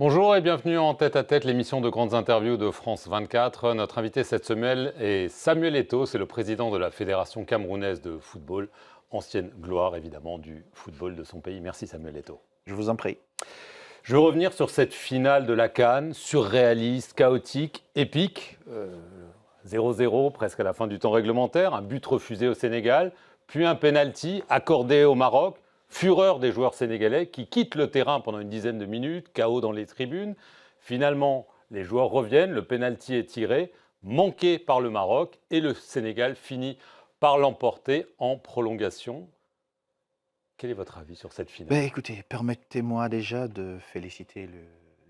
Bonjour et bienvenue en Tête-à-Tête, l'émission de grandes interviews de France 24. Notre invité cette semaine est Samuel Eto'o, c'est le président de la Fédération camerounaise de football, ancienne gloire évidemment du football de son pays. Merci Samuel Eto'o. Je vous en prie. Je veux revenir sur cette finale de la CAN, surréaliste, chaotique, épique. 0-0 presque à la fin du temps réglementaire, un but refusé au Sénégal, puis un penalty accordé au Maroc. Fureur des joueurs sénégalais qui quittent le terrain pendant une dizaine de minutes, chaos dans les tribunes. Finalement, les joueurs reviennent, le pénalty est tiré, manqué par le Maroc, et le Sénégal finit par l'emporter en prolongation. Quel est votre avis sur cette finale? Écoutez, permettez-moi déjà de féliciter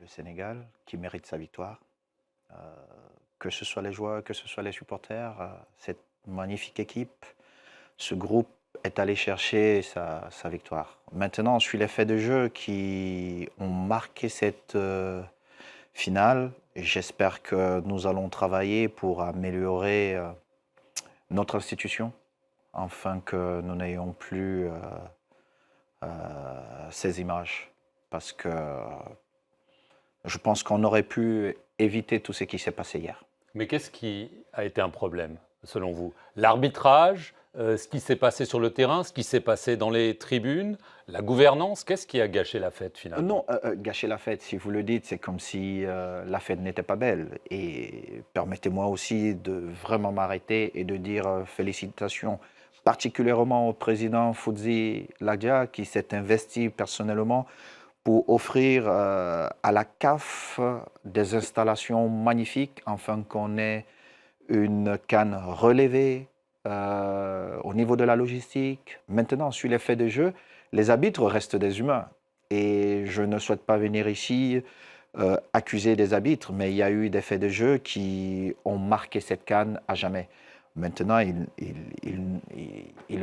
le Sénégal qui mérite sa victoire. Euh, que ce soit les joueurs, que ce soit les supporters, cette magnifique équipe, ce groupe est allé chercher sa victoire. Maintenant, sur les faits de jeu qui ont marqué cette finale, j'espère que nous allons travailler pour améliorer notre institution, afin que nous n'ayons plus ces images. Parce que je pense qu'on aurait pu éviter tout ce qui s'est passé hier. Mais qu'est-ce qui a été un problème, selon vous? L'arbitrage, ce qui s'est passé sur le terrain, ce qui s'est passé dans les tribunes, la gouvernance, qu'est-ce qui a gâché la fête finalement? Non, gâcher la fête, si vous le dites, c'est comme si la fête n'était pas belle. Et permettez-moi aussi de vraiment m'arrêter et de dire félicitations particulièrement au président Foudzi Ladia qui s'est investi personnellement pour offrir à la CAF des installations magnifiques afin qu'on ait une CAN relevée au niveau de la logistique. Maintenant, sur les faits de jeu, les arbitres restent des humains. Et je ne souhaite pas venir ici accuser des arbitres, mais il y a eu des faits de jeu qui ont marqué cette CAN à jamais. Maintenant, il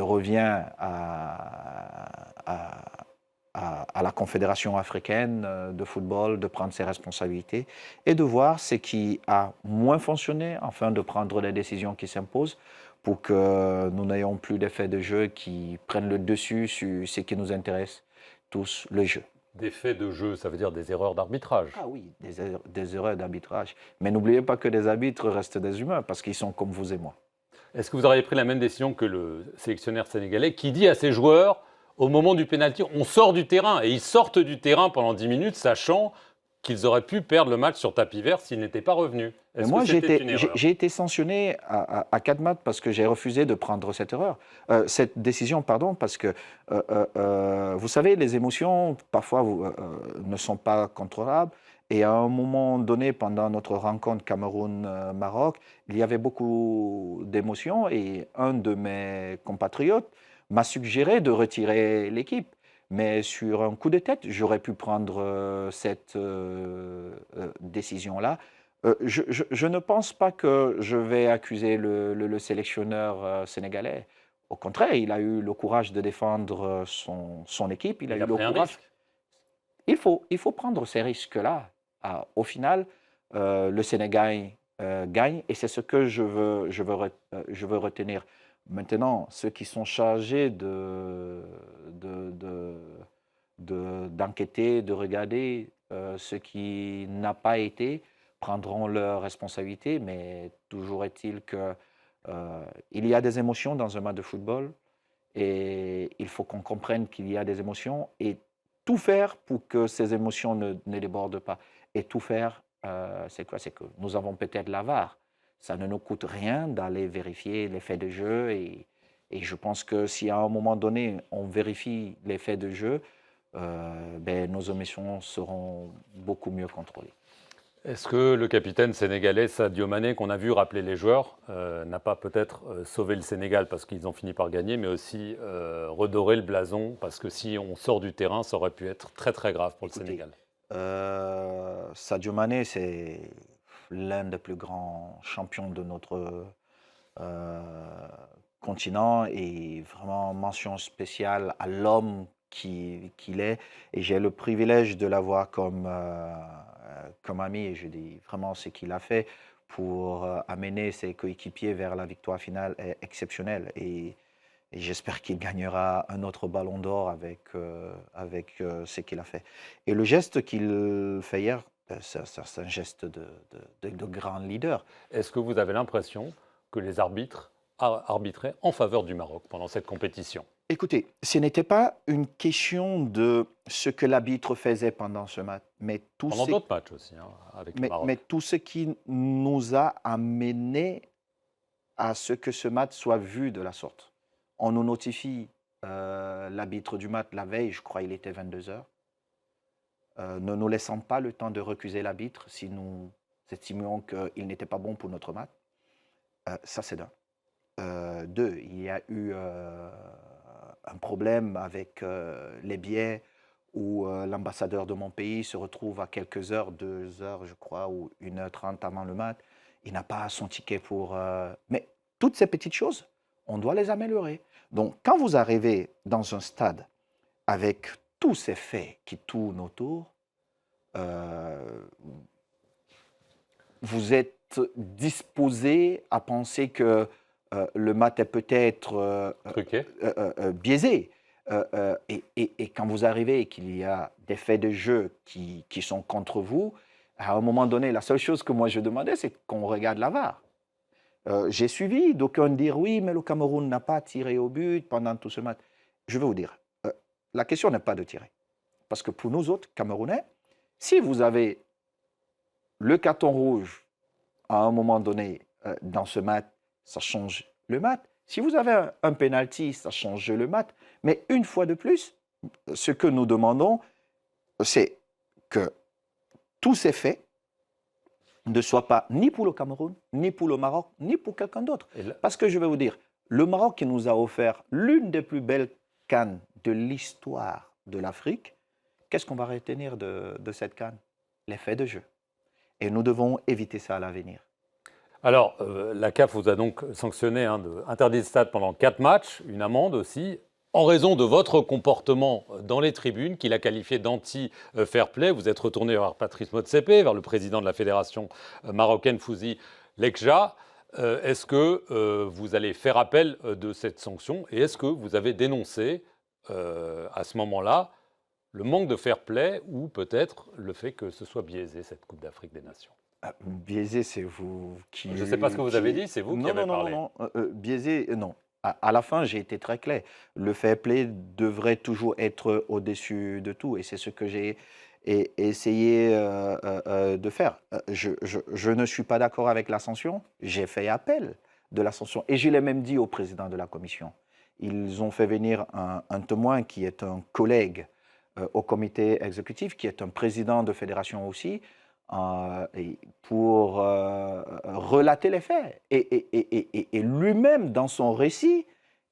revient à la Confédération africaine de football de prendre ses responsabilités et de voir ce qui a moins fonctionné afin de prendre les décisions qui s'imposent pour que nous n'ayons plus d'effets de jeu qui prennent le dessus sur ce qui nous intéresse tous, le jeu. Des faits de jeu, ça veut dire des erreurs d'arbitrage. Ah oui, des erreurs d'arbitrage. Mais n'oubliez pas que des arbitres restent des humains parce qu'ils sont comme vous et moi. Est-ce que vous auriez pris la même décision que le sélectionneur sénégalais qui dit à ses joueurs, au moment du pénalty, on sort du terrain, et ils sortent du terrain pendant 10 minutes, sachant qu'ils auraient pu perdre le match sur tapis vert s'ils n'étaient pas revenus? Est-ce Moi, que c'était une erreur? j'ai été sanctionné à 4 matchs parce que j'ai refusé de prendre cette décision, pardon, parce que, vous savez, les émotions, parfois, ne sont pas contrôlables. Et à un moment donné, pendant notre rencontre Cameroun-Maroc, il y avait beaucoup d'émotions et un de mes compatriotes m'a suggéré de retirer l'équipe. Mais sur un coup de tête, j'aurais pu prendre cette décision-là. Je ne pense pas que je vais accuser le sélectionneur sénégalais. Au contraire, il a eu le courage de défendre son équipe. Il a pris un Courage. risque. Il faut prendre ces risques-là. Au final, le Sénégal gagne et c'est ce que je veux retenir. Maintenant, ceux qui sont chargés d'enquêter, de regarder ce qui n'a pas été, prendront leurs responsabilités, mais toujours est-il que il y a des émotions dans un match de football et il faut qu'on comprenne qu'il y a des émotions et tout faire pour que ces émotions ne débordent pas. Et tout faire, c'est quoi? C'est que nous avons peut-être la VAR. Ça ne nous coûte rien d'aller vérifier les faits de jeu et je pense que si à un moment donné, on vérifie les faits de jeu, nos émissions seront beaucoup mieux contrôlées. Est-ce que le capitaine sénégalais Sadio Mané, qu'on a vu rappeler les joueurs, n'a pas peut-être sauvé le Sénégal parce qu'ils ont fini par gagner, mais aussi redoré le blason parce que si on sort du terrain, ça aurait pu être très très grave pour le Sénégal? Sadio Mané, c'est l'un des plus grands champions de notre continent et vraiment mention spéciale à l'homme qu'il est. Et j'ai le privilège de l'avoir comme ami et je dis vraiment ce qu'il a fait pour amener ses coéquipiers vers la victoire finale est exceptionnel. Et Et j'espère qu'il gagnera un autre ballon d'or avec ce qu'il a fait. Et le geste qu'il fait hier, c'est un geste de grand leader. Est-ce que vous avez l'impression que les arbitres arbitraient en faveur du Maroc pendant cette compétition? Écoutez, ce n'était pas une question de ce que l'arbitre faisait pendant ce match, Pendant d'autres matchs aussi, hein, avec le Maroc. mais tout ce qui nous a amené à ce que ce match soit vu de la sorte. On nous notifie l'arbitre du match la veille, je crois il était 22 heures. Ne nous laissant pas le temps de recuser l'arbitre si nous estimions qu'il n'était pas bon pour notre match. Ça, c'est d'un. Deux, il y a eu un problème avec les billets où l'ambassadeur de mon pays se retrouve à quelques heures, 2 heures, je crois, ou 1h30 avant le match. Il n'a pas son ticket pour... Mais toutes ces petites choses, on doit les améliorer. Donc, quand vous arrivez dans un stade avec tous ces faits qui tournent autour, vous êtes disposé à penser que le match est peut-être Truqué. biaisé. Et quand vous arrivez et qu'il y a des faits de jeu qui sont contre vous, à un moment donné, la seule chose que moi je demandais, c'est qu'on regarde la VAR. J'ai suivi d'aucuns dire oui, mais le Cameroun n'a pas tiré au but pendant tout ce match. Je vais vous dire, la question n'est pas de tirer. Parce que pour nous autres, Camerounais, si vous avez le carton rouge à un moment donné dans ce match, ça change le match. Si vous avez un penalty, ça change le match. Mais une fois de plus, ce que nous demandons, c'est que tous ces faits ne soient pas ni pour le Cameroun, ni pour le Maroc, ni pour quelqu'un d'autre. Parce que je vais vous dire, le Maroc qui nous a offert l'une des plus belles CAN de l'histoire de l'Afrique, qu'est-ce qu'on va retenir de cette CAN? Les faits de jeu. Et nous devons éviter ça à l'avenir. Alors, la CAF vous a donc sanctionné, interdit de stade pendant 4 matchs, une amende aussi, en raison de votre comportement dans les tribunes, qu'il a qualifié d'anti-fair play. Vous êtes retourné vers Patrice Motsepe, vers le président de la fédération marocaine Fouzi Lekja. Est-ce que vous allez faire appel de cette sanction et est-ce que vous avez dénoncé à ce moment-là le manque de fair play ou peut-être le fait que ce soit biaisé, cette Coupe d'Afrique des Nations? Biaisé, c'est vous qui... Je ne sais pas ce que vous avez dit, c'est vous qui avez parlé. Non. Biaisé, non. À la fin, j'ai été très clair. Le fair play devrait toujours être au-dessus de tout. Et c'est ce que j'ai essayé de faire. Je ne suis pas d'accord avec la sanction. J'ai fait appel de la sanction. Et je l'ai même dit au président de la commission. Ils ont fait venir un témoin qui est un collègue au comité exécutif, qui est un président de fédération aussi, pour relater les faits. Et lui-même, dans son récit,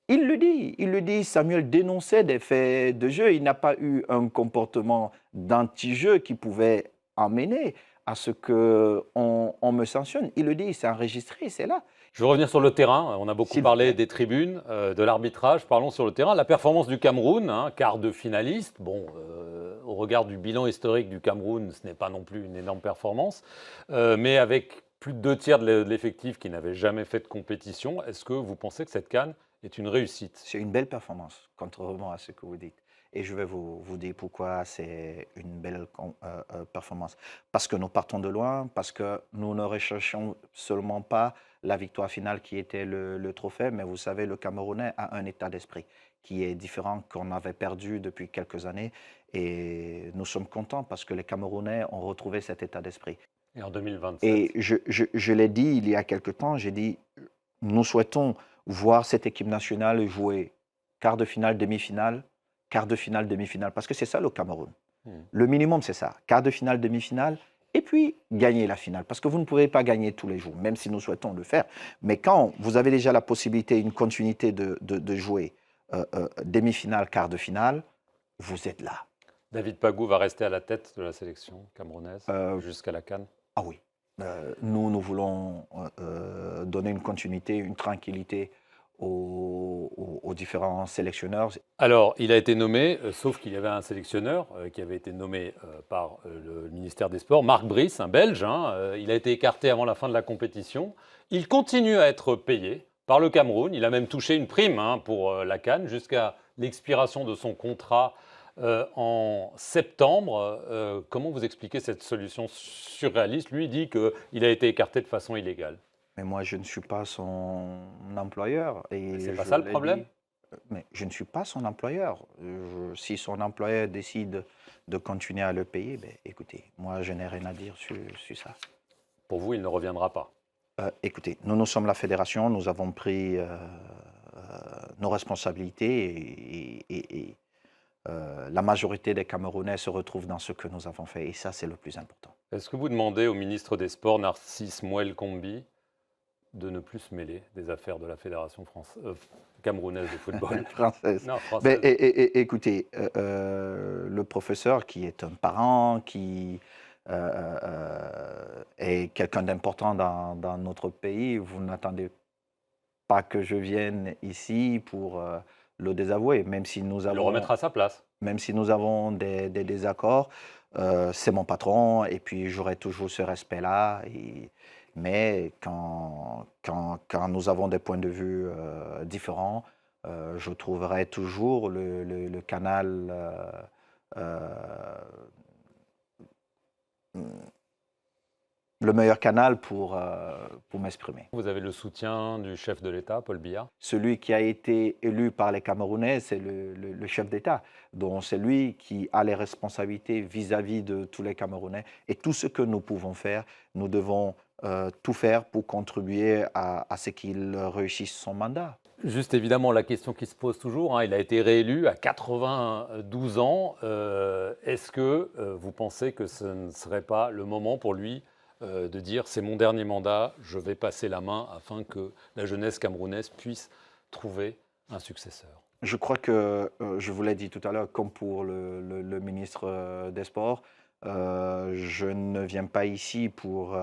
il le dit, Samuel dénonçait des faits de jeu. Il n'a pas eu un comportement d'anti-jeu qui pouvait amener à ce qu'on me sanctionne. Il le dit, c'est enregistré, c'est là. Je veux revenir sur le terrain. On a beaucoup parlé des tribunes, de l'arbitrage. Parlons sur le terrain. La performance du Cameroun, quart de finaliste. Bon, au regard du bilan historique du Cameroun, ce n'est pas non plus une énorme performance. Mais avec plus de 2 tiers de l'effectif qui n'avait jamais fait de compétition, est-ce que vous pensez que cette CAN est une réussite? C'est une belle performance, contrairement à ce que vous dites. Et je vais vous dire pourquoi c'est une belle performance. Parce que nous partons de loin, parce que nous ne recherchons seulement pas la victoire finale qui était le trophée, mais vous savez, le Camerounais a un état d'esprit qui est différent qu'on avait perdu depuis quelques années. Et nous sommes contents parce que les Camerounais ont retrouvé cet état d'esprit. Et en 2027. Et je l'ai dit il y a quelque temps, j'ai dit, nous souhaitons voir cette équipe nationale jouer quart de finale, demi-finale, quart de finale, demi-finale, parce que c'est ça le Cameroun. Le minimum, c'est ça, quart de finale, demi-finale, et puis gagner la finale, parce que vous ne pouvez pas gagner tous les jours, même si nous souhaitons le faire. Mais quand vous avez déjà la possibilité, une continuité de jouer demi-finale, quart de finale, vous êtes là. David Pagou va rester à la tête de la sélection camerounaise jusqu'à la CAN? Ah oui. Nous voulons donner une continuité, une tranquillité aux différents sélectionneurs. Alors, il a été nommé, sauf qu'il y avait un sélectionneur qui avait été nommé par le ministère des Sports, Marc Brice, un Belge. Il a été écarté avant la fin de la compétition. Il continue à être payé par le Cameroun. Il a même touché une prime pour la CAN jusqu'à l'expiration de son contrat en septembre. Comment vous expliquez cette solution surréaliste? Lui dit qu'il a été écarté de façon illégale. Mais moi, je ne suis pas son employeur. Et C'est pas je ça le l'ai problème? dit. Mais je ne suis pas son employeur. Si son employeur décide de continuer à le payer, ben, écoutez, moi, je n'ai rien à dire sur ça. Pour vous, il ne reviendra pas. Écoutez, nous sommes la fédération, nous avons pris nos responsabilités et la majorité des Camerounais se retrouvent dans ce que nous avons fait. Et ça, c'est le plus important. Est-ce que vous demandez au ministre des Sports, Narcisse Mouel Kombi, de ne plus se mêler des affaires de la Fédération camerounaise de football? Française. Non, Ben, française. écoutez, le professeur qui est un parent, qui est quelqu'un d'important dans notre pays, vous n'attendez pas que je vienne ici pour le désavouer, même si nous Il le avons, remettre à sa place. même si nous avons des désaccords. C'est mon patron et puis j'aurai toujours ce respect-là. Mais quand nous avons des points de vue différents, je trouverai toujours le canal le meilleur canal pour m'exprimer. Vous avez le soutien du chef de l'État, Paul Biya. Celui qui a été élu par les Camerounais, c'est le chef d'État. Donc c'est lui qui a les responsabilités vis-à-vis de tous les Camerounais. Et tout ce que nous pouvons faire, nous devons tout faire pour contribuer à ce qu'il réussisse son mandat. Juste évidemment, la question qui se pose toujours, il a été réélu à 92 ans. Est-ce que vous pensez que ce ne serait pas le moment pour lui de dire c'est mon dernier mandat, je vais passer la main afin que la jeunesse camerounaise puisse trouver un successeur? Je crois que, je vous l'ai dit tout à l'heure, comme pour le ministre des Sports, je ne viens pas ici pour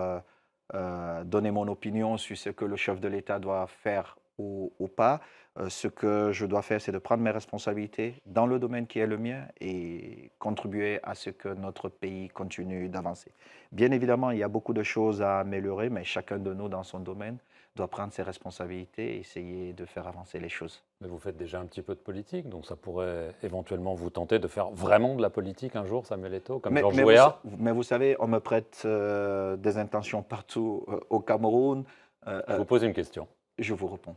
donner mon opinion sur ce que le chef de l'État doit faire ou pas. Ce que je dois faire, c'est de prendre mes responsabilités dans le domaine qui est le mien et contribuer à ce que notre pays continue d'avancer. Bien évidemment, il y a beaucoup de choses à améliorer, mais chacun de nous, dans son domaine, doit prendre ses responsabilités et essayer de faire avancer les choses. Mais vous faites déjà un petit peu de politique, donc ça pourrait éventuellement vous tenter de faire vraiment de la politique un jour, Samuel Eto'o, comme Georges Weah. Mais vous savez, on me prête des intentions partout au Cameroun. Je vous pose une question. Je vous réponds.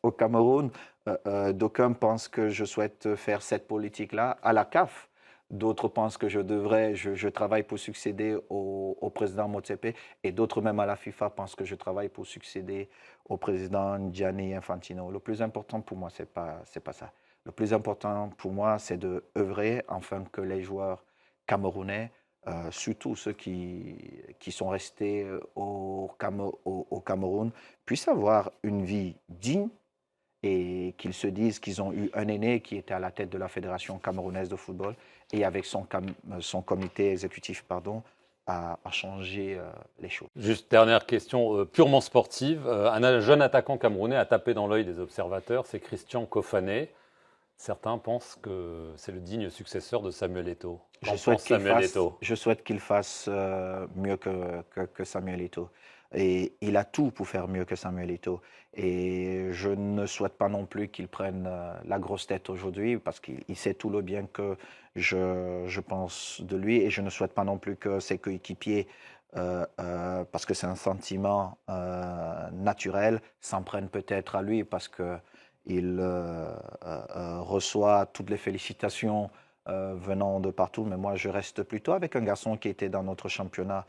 Au Cameroun, d'aucuns pensent que je souhaite faire cette politique-là à la CAF. D'autres pensent que je travaille pour succéder au président Motsepe. Et d'autres, même à la FIFA, pensent que je travaille pour succéder au président Gianni Infantino. Le plus important pour moi, c'est pas ça. Le plus important pour moi, c'est d'œuvrer afin que les joueurs camerounais, surtout ceux qui sont restés au Cameroun, puissent avoir une vie digne et qu'ils se disent qu'ils ont eu un aîné qui était à la tête de la Fédération camerounaise de football et avec son comité exécutif, a changé les choses. Juste dernière question purement sportive. Un jeune attaquant camerounais a tapé dans l'œil des observateurs, c'est Christian Kofané. Certains pensent que c'est le digne successeur de Samuel Eto'o. Je souhaite qu'il fasse mieux que Samuel Eto'o. Et il a tout pour faire mieux que Samuel Eto'o. Et je ne souhaite pas non plus qu'il prenne la grosse tête aujourd'hui parce qu'il sait tout le bien que je pense de lui. Et je ne souhaite pas non plus que ses coéquipiers, parce que c'est un sentiment naturel, s'en prennent peut-être à lui parce qu'il reçoit toutes les félicitations venant de partout. Mais moi, je reste plutôt avec un garçon qui était dans notre championnat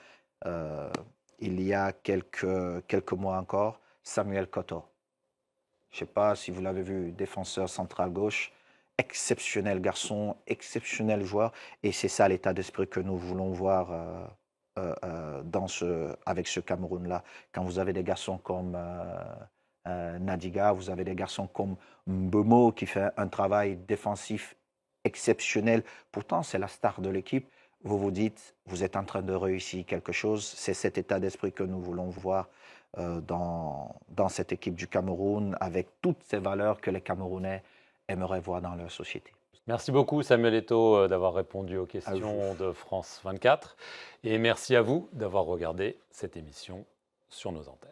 il y a quelques mois encore, Samuel Koto. Je ne sais pas si vous l'avez vu, défenseur central gauche, exceptionnel garçon, exceptionnel joueur. Et c'est ça l'état d'esprit que nous voulons voir avec ce Cameroun-là. Quand vous avez des garçons comme Nadiga, vous avez des garçons comme Mbemo qui fait un travail défensif exceptionnel. Pourtant, c'est la star de l'équipe. Vous vous dites, vous êtes en train de réussir quelque chose. C'est cet état d'esprit que nous voulons voir dans cette équipe du Cameroun, avec toutes ces valeurs que les Camerounais aimeraient voir dans leur société. Merci beaucoup Samuel Eto'o d'avoir répondu aux questions de France 24. Et merci à vous d'avoir regardé cette émission sur nos antennes.